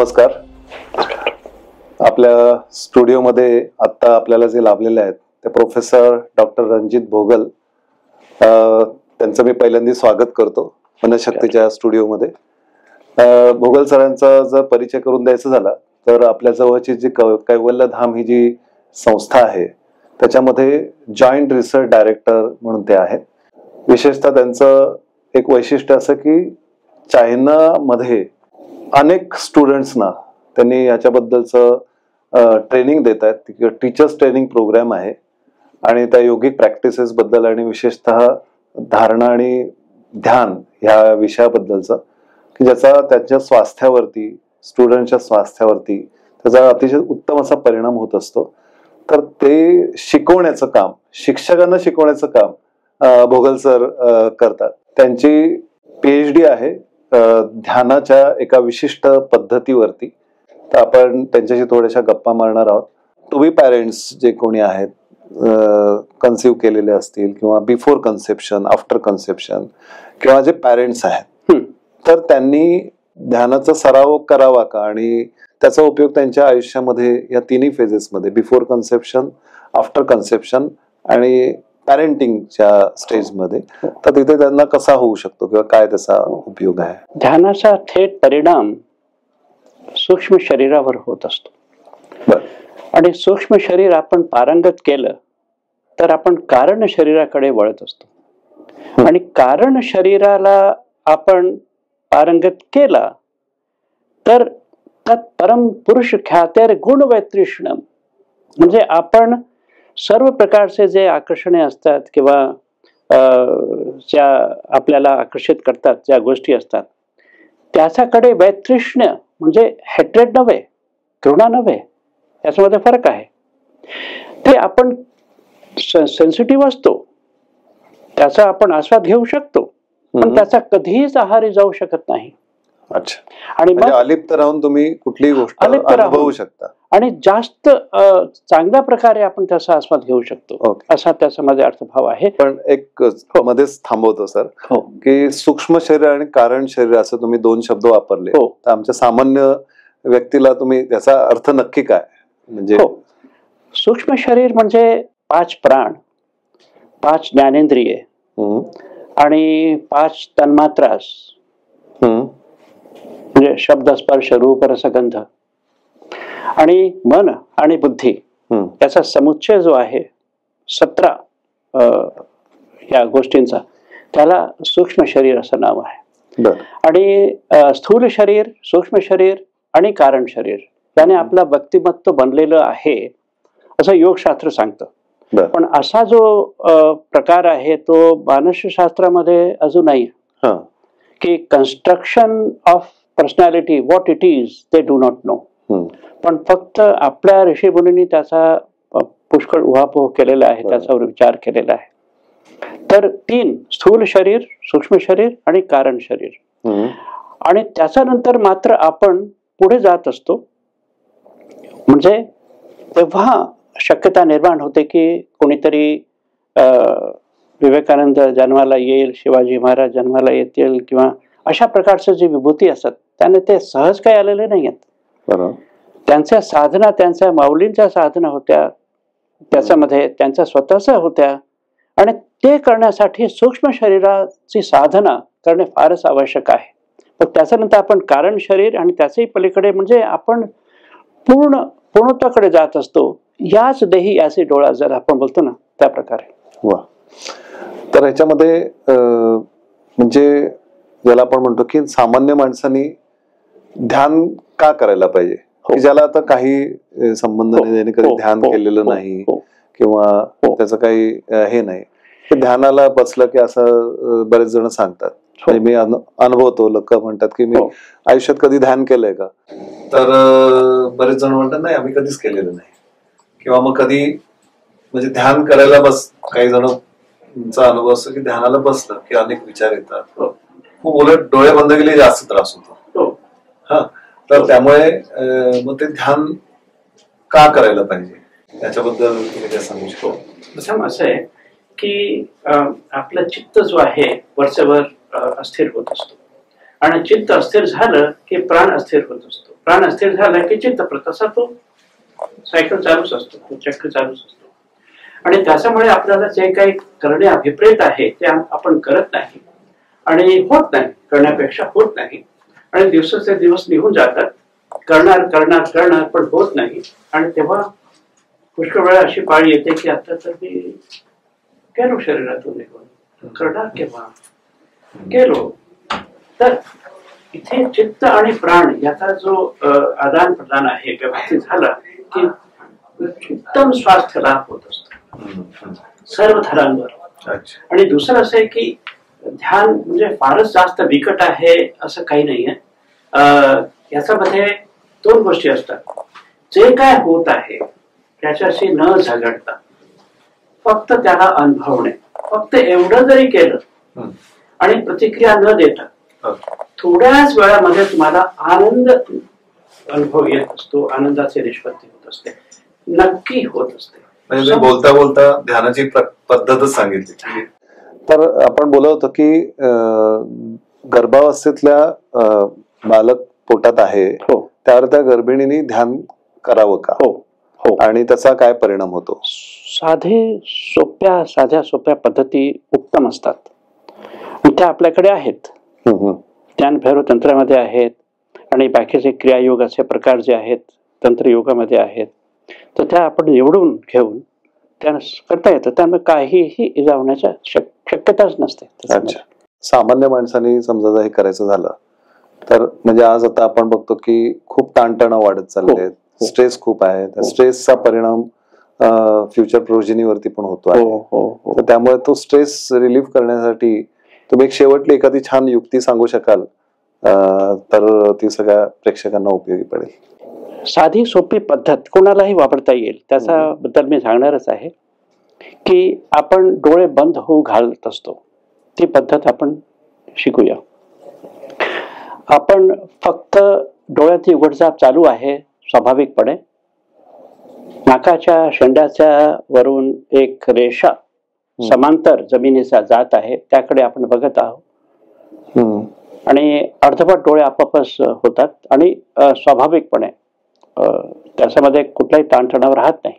नमस्कार. आपल्या स्टुडिओमध्ये आता आपल्याला जे लाभलेले आहेत ते प्रोफेसर डॉक्टर रणजित भोगल. त्यांचं मी पहिल्यांदा स्वागत करतो मनशक्तीच्या स्टुडिओमध्ये. भोगल सरांचा जर परिचय करून द्यायचा झाला तर आपल्या जवळची जी कैवल्यधाम ही जी संस्था आहे त्याच्यामध्ये जॉईंट रिसर्च डायरेक्टर म्हणून ते आहेत. विशेषतः त्यांचं एक वैशिष्ट्य असं की चायनामध्ये अनेक स्टुडंट्सना त्यांनी याच्याबद्दलचं ट्रेनिंग देत आहेत. टीचर्स ट्रेनिंग प्रोग्राम आहे आणि त्या योगिक प्रॅक्टिसेस बद्दल आणि विशेषतः धारणा आणि ध्यान ह्या विषयाबद्दलचं की ज्याचा त्यांच्या स्वास्थ्यावरती, स्टुडंटच्या स्वास्थ्यावरती त्याचा अतिशय उत्तम असा परिणाम होत असतो. तर ते शिकवण्याचं काम, शिक्षकांना शिकवण्याचं काम भोगल सर करतात. त्यांची PhD आहे ध्यानाच्या एका विशिष्ट पद्धतीवरती. तर आपण त्यांच्याशी थोड्याशा गप्पा मारणार आहोत. टू बी पॅरेंट्स जे कोणी आहेत, कन्सिव्ह केलेले असतील किंवा बिफोर कन्सेप्शन, आफ्टर कन्सेप्शन किंवा जे पॅरेंट्स आहेत, तर त्यांनी ध्यानाचा सराव करावा का आणि त्याचा उपयोग त्यांच्या आयुष्यामध्ये या तिन्ही फेजेसमध्ये, बिफोर कन्सेप्शन, आफ्टर कन्सेप्शन आणि पॅरेंटिंगच्या स्टेजमध्ये, तर तिथे त्यांना कसा होऊ शकतो किंवा काय त्याचा उपयोग आहे? ध्यानाचा थेट परिणाम सूक्ष्म शरीरावर होत असतो आणि सूक्ष्म शरीर आपण पारंगत केलं तर आपण कारण शरीराकडे वळत असतो आणि कारण शरीराला आपण पारंगत केला तर तत्परम पुरुष ख्यातेर गुण वैतृष्णम, म्हणजे आपण सर्व प्रकारचे जे आकर्षणे असतात किंवा ज्या आपल्याला आकर्षित करतात, ज्या गोष्टी असतात त्याच्याकडे वैतृष्ण्य म्हणजे हेट्रेड नव्हे, घृणा नव्हे, याच्यामध्ये फरक आहे. ते आपण सेन्सिटिव्ह असतो, त्याचा आपण आस्वाद घेऊ शकतो, पण त्याचा कधीच आहारी जाऊ शकत नाही. अच्छा. आणि मग अलिप्त राहून तुम्ही कुठलीही गोष्ट अनुभवू शकता आणि जास्त चांगल्या प्रकारे आपण त्याचा आस्वाद घेऊ शकतो, असा त्याचा माझा अर्थभाव आहे. पण एक मध्येच थांबवतो सर, की सूक्ष्म शरीर आणि कारण शरीर असं तुम्ही दोन शब्द वापरले. तर आमच्या सामान्य व्यक्तीला तुम्ही त्याचा अर्थ नक्की काय म्हणजे? सूक्ष्म शरीर म्हणजे 5 प्राण, 5 ज्ञानेंद्रिये आणि 5 तन्मात्रास, म्हणजे शब्द, स्पर्श, रूप, रस, गंध आणि मन आणि बुद्धी याचा समुच्चय जो आहे 17 या गोष्टींचा, त्याला सूक्ष्म शरीर असं नाव आहे. आणि स्थूल शरीर, सूक्ष्म शरीर आणि कारण शरीर याने आपला व्यक्तिमत्व बनलेलं आहे असं योगशास्त्र सांगतं. पण असा जो प्रकार आहे तो मानसशास्त्रामध्ये अजूनही की construction of personality, what it is they do not know. पण फक्त आपल्या ऋषीमुनींनी त्याचा पुष्कळ उहापोह केलेला आहे, त्याच्यावर विचार केलेला आहे. तर 3 स्थूल शरीर, सूक्ष्म शरीर आणि कारण शरीर. आणि त्याच्यानंतर मात्र आपण पुढे जात असतो. म्हणजे तेव्हा शक्यता निर्माण होते की कोणीतरी विवेकानंद जन्माला येईल, शिवाजी महाराज जन्माला येतील किंवा अशा प्रकारचे जे विभूती असतात त्याने ते सहज काही आलेले नाही आहेत. त्यांच्या साधना, त्यांच्या माऊलींच्या साधना होत्या, त्याच्यामध्ये त्यांच्या स्वतःच्या होत्या आणि ते करण्यासाठी सूक्ष्म शरीराची साधना करणे फारच आवश्यक आहे. पण त्याच्यानंतर आपण कारण शरीर आणि त्याच्याही पलीकडे म्हणजे आपण पूर्णत्वाकडे जात असतो. याच देही याचे डोळा, जर आपण बोलतो ना त्या प्रकारे. वा. तर ह्याच्यामध्ये म्हणजे ज्याला आपण म्हणतो की सामान्य माणसांनी ध्यान का करायला पाहिजे, ज्याला आता काही संबंध नाही, ज्याने कधी ध्यान केलेलं नाही किंवा त्याचं काही हे नाही, ध्यानाला बसलं की असं बरेच जण सांगतात. म्हणजे मी अनुभवतो, लोक म्हणतात की मी आयुष्यात कधी ध्यान केलंय का, तर बरेच जण म्हणतात नाही आम्ही कधीच केलेलं नाही. किंवा मग कधी म्हणजे ध्यान करायला काही जणांचा अनुभव असतो की ध्यानाला बसलं की अनेक विचार येतात, खूप उलट डोळे बंद केले जास्त त्रास होतो. तर त्यामुळे मग ते ध्यान का करायला पाहिजे याच्याबद्दल तुम्ही काय सांगू शकतो? असं आहे की आपलं चित्त जो आहे वरचेवर अस्थिर होत असतो आणि चित्त अस्थिर झालं की प्राण अस्थिर होत असतो, प्राण अस्थिर झाला की चित्त तसा तो सायकल चालूच असतो, तो चक्र चालूच असतो. आणि त्याच्यामुळे आपल्याला जे काही करणे अभिप्रेत आहे ते आपण करत नाही आणि होत नाही, करण्यापेक्षा होत नाही. आणि दिवसाचे दिवस निघून जातात, करणार करणार करणार पण होत नाही. आणि तेव्हा पुष्कळ वेळा अशी पाळी येते की आता तर मी गेलो शरीरातून निघून, करणार केव्हा, गेलो. तर इथे चित्त आणि प्राण याचा जो आदान प्रदान आहे व्यवस्थित झाला की उत्तम स्वास्थ्य लाभ होत असतो सर्व थरांवर. आणि दुसरं असं आहे की ध्यान म्हणजे फारच जास्त बिकट आहे असं काही नाहीये. याच्यामध्ये दोन गोष्टी असतात. जे काय होत आहे त्याच्याशी न झगडता फक्त त्याला अनुभवणे, फक्त एवढं जरी केलं आणि प्रतिक्रिया न देता थोड्याच वेळामध्ये तुम्हाला आनंद अनुभव येत असतो, आनंदाची निष्पत्ती होत असते, नक्की होत असते. म्हणजे बोलता बोलता ध्यानाची पद्धतच सांगितली. तर आपण बोलत होतो की गर्भावस्थेतल्या बालक पोटात आहे, त्यावर त्या गर्भिणीने ध्यान करावं का? हो. आणि त्याचा काय परिणाम होतो? साध्या सोप्या पद्धती उत्तम असतात, त्या आपल्याकडे आहेत. ध्यान भैरव तंत्रामध्ये आहेत आणि बाकीचे क्रियायोग असे प्रकार जे आहेत तंत्रयोगामध्ये आहेत, तर त्या आपण निवडून घेऊन त्यांना करता येतं. त्यामुळे काहीही इजा होण्याच्या शक्यताच नसते. सामान्य माणसाने समजा हे करायचं झालं तर म्हणजे आज आता आपण बघतो की खूप ताणतणाव वाढत चालले आहेत, स्ट्रेस खूप आहे, त्या स्ट्रेसचा परिणाम फ्युचर प्रोजेनीवरती पण होतो आहे. तर त्यामुळे तो स्ट्रेस रिलीफ करण्यासाठी तुम्ही एक शेवटली एखादी छान युक्ती सांगू शकाल तर ती सगळ्या प्रेक्षकांना उपयोगी पडेल. साधी सोपी पद्धत कोणालाही वापरता येईल त्याच्याबद्दल मी सांगणारच आहे की आपण डोळे बंद होऊ घालत असतो, ती पद्धत आपण शिकूया. आपण फक्त डोळ्याची उघडझाप चालू आहे स्वाभाविकपणे, नाकाच्या शेंड्याच्या वरून एक रेषा समांतर जमिनीचा जात आहे, त्याकडे आपण बघत आहोत आणि अर्धवट डोळे आपोआपच होतात आणि स्वाभाविकपणे त्याच्यामध्ये कुठलाही ताणतणाव राहत नाही.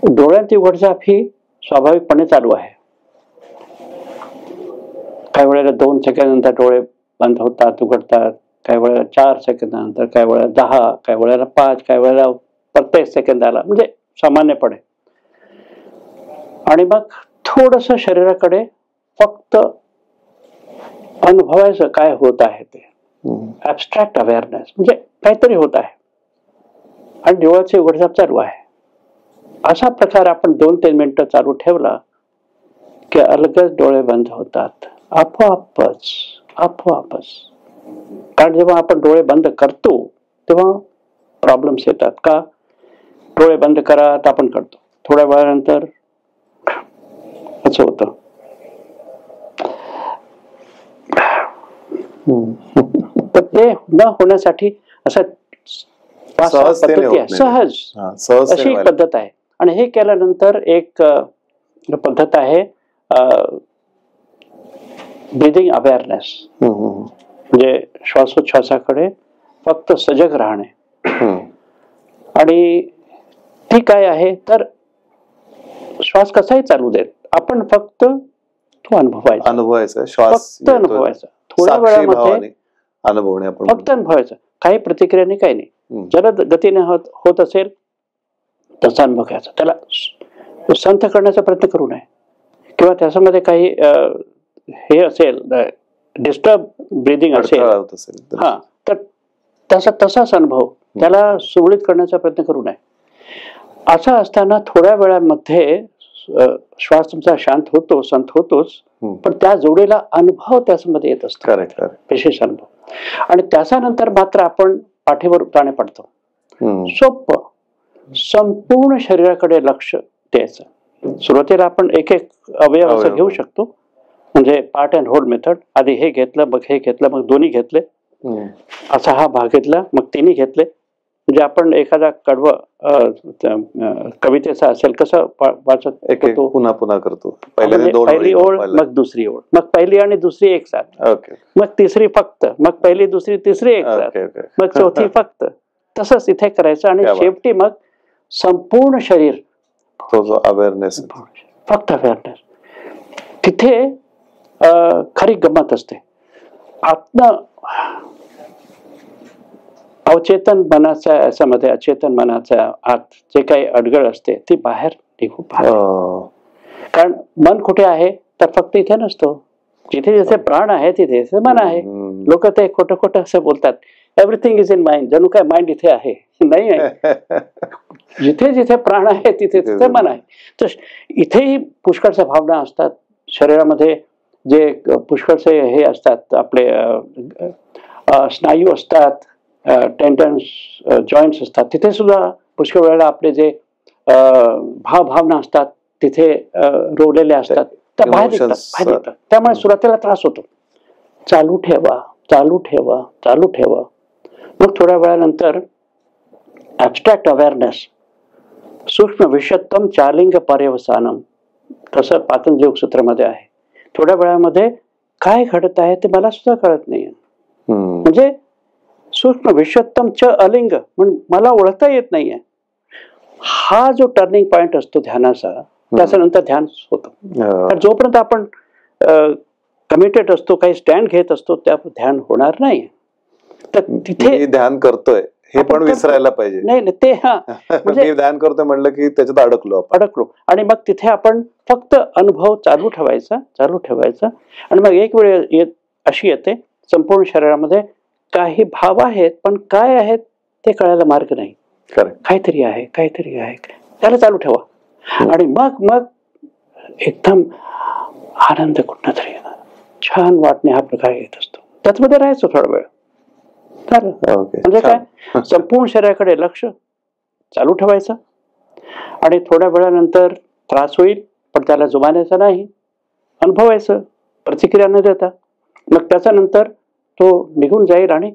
डोळ्यांची उघडझाप ही स्वाभाविकपणे चालू आहे. काही वेळेला 2 सेकंदानंतर डोळे बंद होतात, उघडतात, काही वेळेला 4 सेकंदानंतर, काही वेळेला 10, काही वेळेला 5, काही वेळेला प्रत्येक सेकंदाला, म्हणजे सामान्यपणे. आणि मग थोडस शरीराकडे फक्त अनुभवायचं काय होत आहे ते, ऍबस्ट्रॅक्ट अवेअरनेस, म्हणजे काहीतरी होत आहे आणि डोळ्याची उघडझाप चालू आहे. असा प्रकार आपण 2-3 मिनिटं चालू ठेवला की अलगद डोळे बंद होतात आपोआपच. कारण जेव्हा आपण डोळे बंद करतो तेव्हा प्रॉब्लेम्स येतात. का? डोळे बंद करा तर आपण करतो, थोड्या वेळानंतर असं होतं. तर ते न होण्यासाठी असं सहज अशी पद्धत आहे. आणि हे केल्यानंतर एक पद्धत आहे ब्रीदिंग अवेअरनेस, म्हणजे श्वासोच्छ्वासाकडे फक्त सजग राहणे. आणि ती काय आहे तर श्वास कसाही चालू देत, आपण फक्त तो अनुभवायचा श्वास, फक्त अनुभवायचा, थोड्या वेळामध्ये अनुभवणे, फक्त अनुभवायचं, काही प्रतिक्रिया नाही, काही नाही. जलद गतीने होत असेल तसा अनुभव घ्यायचा, त्याला संथ करण्याचा प्रयत्न करू नये. किंवा त्याच्यामध्ये काही हे असेल, डिस्टर्ब ब्रीदिंग असेल, हा, तर तसाच अनुभव, त्याला सुरळीत करण्याचा प्रयत्न करू नये. असं असताना थोड्या वेळामध्ये श्वास तुमचा शांत होतो, संत होतोच, पण त्या जोडीला अनुभव त्याच्यामध्ये येत असतो, विशेष अनुभव. आणि त्याच्यानंतर मात्र आपण पाठीवर उताने पडतो. सोपं, संपूर्ण शरीराकडे लक्ष द्यायचं. सुरुवातीला आपण एक अवयव असं घेऊ शकतो, म्हणजे पार्ट अँड होल्ड मेथड. आधी हे घेतलं, मग हे घेतलं, मग दोन्ही घेतले, असा हा भाग घेतला, मग तिन्ही घेतले, म्हणजे आपण एखादा कडवं कवितेचा असेल कसं वाचत एक होतो, पुन्हा पुन्हा करतो. म्हणजे पहिली ओळ मग दुसरी ओळ, मग पहिली आणि दुसरी एक साथ, मग तिसरी फक्त, मग पहिली दुसरी तिसरी एक साथ, मग चौथी फक्त. तसंच इथे करायचं आणि शेवटी मग संपूर्ण शरीर, तो जो अवेअरनेस, फक्त अवेअरनेस. तिथे खरी गंमत असते. आत्म अवचेतन मनाच्या याच्यामध्ये, अचेतन मनाच्या आत जे काही अडगळ असते ती बाहेर निघू पाहते. कारण मन कुठे आहे तर फक्त इथे नसतो. जिथे जिथे प्राण आहे तिथे मन आहे. लोक ते खोटं खोटं असं बोलतात, एव्हरीथिंग इज इन माइंड, जणू काय माइंड इथे आहे. नाही आहे. जिथे जिथे प्राण आहे तिथे तिथे मन आहे. तर इथेही पुष्कळच्या भावना असतात. शरीरामध्ये जे पुष्कळचे हे असतात, आपले स्नायू असतात, टेंडन्स, जॉईंट्स असतात, तिथे सुद्धा पुष्कळ वेळेला आपले जे भावना असतात तिथे रोवलेल्या असतात, त्या बाहेर निघतात. त्यामुळे सुरुवातीला त्रास होतो. चालू ठेवा, चालू ठेवा, चालू ठेवा. मग थोड्या वेळानंतर ॲब्स्ट्रॅक्ट अवेअरनेस, सूक्ष्म विषत्तम चालिंग पर्यवसानम, तसं पातंजली योगसूत्रामध्ये आहे. थोड्या वेळामध्ये काय घडत आहे ते मला सुद्धा कळत नाही. म्हणजे सूक्ष्म विषत्तम च अलिंग, म्हणून मला ओळखता येत नाहीये. हा जो टर्निंग पॉइंट असतो ध्यानाचा, त्याच्यानंतर ध्यान होतं. तर जोपर्यंत आपण कमिटेड असतो, काही स्टँड घेत असतो, त्या ध्यान होणार नाही. तर तिथे ध्यान करतोय हे पण विसरायला पाहिजे. नाही ते म्हणजे ध्यान करतोय म्हणलं की त्याच्यात अडकलो. आणि मग तिथे आपण फक्त अनुभव चालू ठेवायचा, चालू ठेवायचा. आणि मग एक वेळ अशी येते संपूर्ण शरीरामध्ये काही भाव आहेत, पण काय आहेत ते कळायला मार्ग नाही. काहीतरी आहे, काहीतरी आहे, त्याला चालू ठेवा. आणि मग मग एकदम आनंद कुठं तरी छान वाटणे हा प्रकार येत असतो. त्याचमध्ये राहायचं थोडा वेळ. म्हणजे काय, संपूर्ण शरीराकडे लक्ष चालू ठेवायचं. आणि थोड्या वेळानंतर त्रास होईल, पण त्याला जुमानायचा नाही, अनुभवायचं, प्रतिक्रिया न देता. मग त्याच्यानंतर तो निघून जाईल आणि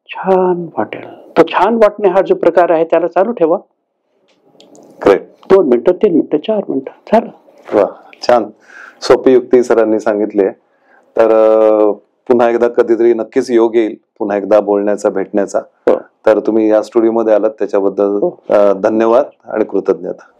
छान वाटेल. तो छान वाटणे हा जो प्रकार आहे त्याला चालू ठेवा. 2 मिनिटं, 3 मिनिटं, 4 मिनिटं, झालं. वा, छान सोपी युक्ती सरांनी सांगितली. तर पुन्हा एकदा कधीतरी नक्कीच योग येईल पुन्हा एकदा बोलण्याचा, भेटण्याचा. तर तुम्ही या स्टुडिओमध्ये आलात त्याच्याबद्दल धन्यवाद आणि कृतज्ञता.